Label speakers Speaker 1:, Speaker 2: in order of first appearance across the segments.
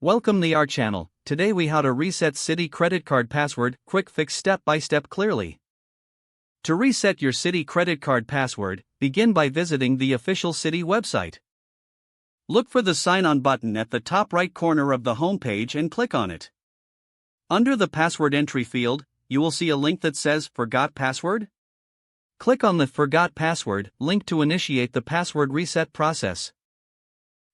Speaker 1: Welcome to our channel. Today we how to reset Citi credit card password, quick fix step by step clearly. To reset your Citi credit card password, begin by visiting the official Citi website. Look for the sign on button at the top right corner of the home page and click on it. Under the password entry field, you will see a link that says Forgot Password. Click on the Forgot Password link to initiate the password reset process.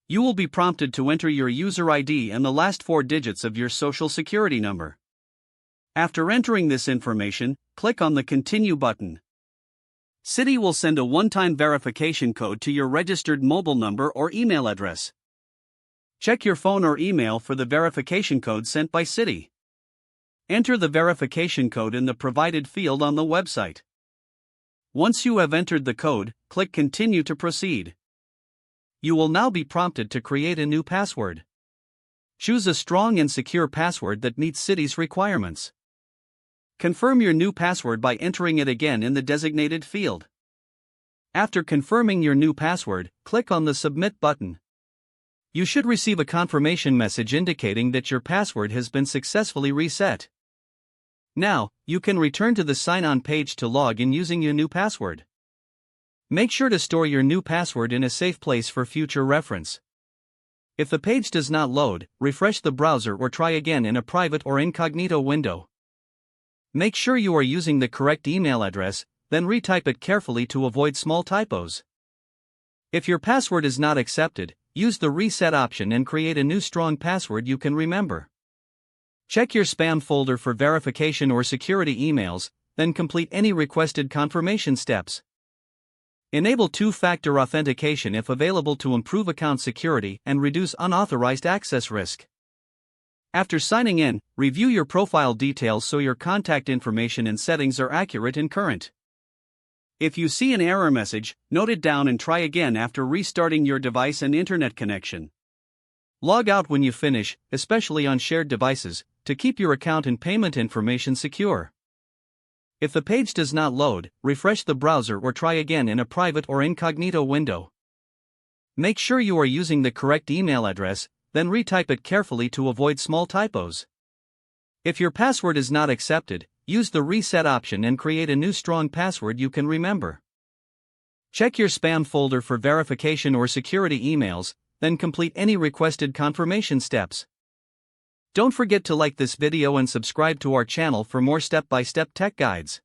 Speaker 1: You will be prompted to enter your user ID and the last 4 digits of your social security number. After entering this information, click on the Continue button. Citi will send a one-time verification code to your registered mobile number or email address. Check your phone or email for the verification code sent by Citi. Enter the verification code in the provided field on the website. Once you have entered the code, click Continue to proceed. You will now be prompted to create a new password. Choose a strong and secure password that meets Citi's requirements. Confirm your new password by entering it again in the designated field. After confirming your new password, click on the Submit button. You should receive a confirmation message indicating that your password has been successfully reset. Now, you can return to the sign-on page to log in using your new password. Make sure to store your new password in a safe place for future reference. If the page does not load, refresh the browser or try again in a private or incognito window. Make sure you are using the correct email address, then retype it carefully to avoid small typos. If your password is not accepted, use the reset option and create a new strong password you can remember. Check your spam folder for verification or security emails, then complete any requested confirmation steps. Enable two-factor authentication if available to improve account security and reduce unauthorized access risk. After signing in, review your profile details so your contact information and settings are accurate and current. If you see an error message, note it down and try again after restarting your device and internet connection. Log out when you finish, especially on shared devices, to keep your account and payment information secure. If the page does not load, refresh the browser or try again in a private or incognito window. Make sure you are using the correct email address, then retype it carefully to avoid small typos. If your password is not accepted, use the reset option and create a new strong password you can remember. Check your spam folder for verification or security emails, then complete any requested confirmation steps. Don't forget to like this video and subscribe to our channel for more step-by-step tech guides.